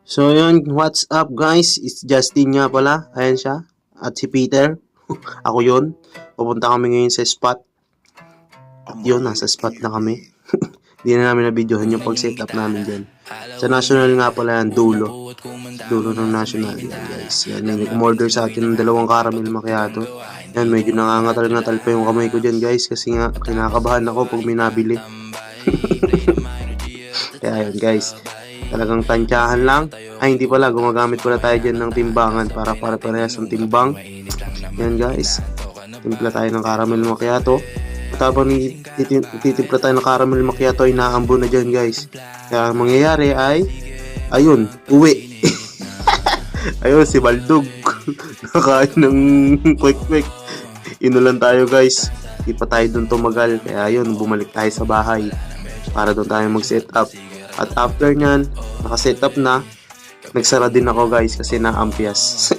So yun, what's up guys? It's Justin nga pala. Ayan siya. At si Peter. Ako yun. Pupunta kami ngayon sa spot. At yun, nasa spot na kami. Hindi na namin na-videohan yung pag-setup namin dyan. Sa National nga pala yan, dulo. Dulo ng National yan guys. Yan, may nag-order sa atin ng 2 caramel macchiato. Yan, medyo nangangatal-ngatal pa yung kamay ko dyan guys. Kasi nga, kinakabahan ako pag may nabili. Kaya yun guys. Talagang tansyahan lang. Ay, hindi pala. Gumagamit pala tayo dyan ng timbangan para parehas ang timbang. Yan guys. Timpla tayo ng caramel macchiato. At habang titimpla tayo ng caramel macchiato ay naambo na dyan guys. Kaya ang mangyayari ay ayun, uwi. Ayun, si Baldog. Nakain ng quick. Inulan tayo guys. Hindi pa tayo dun tumagal. Kaya ayun, bumalik tayo sa bahay. Para doon tayo mag-set up. At after nyan, naka-set up na, nagsara din ako guys kasi naampias.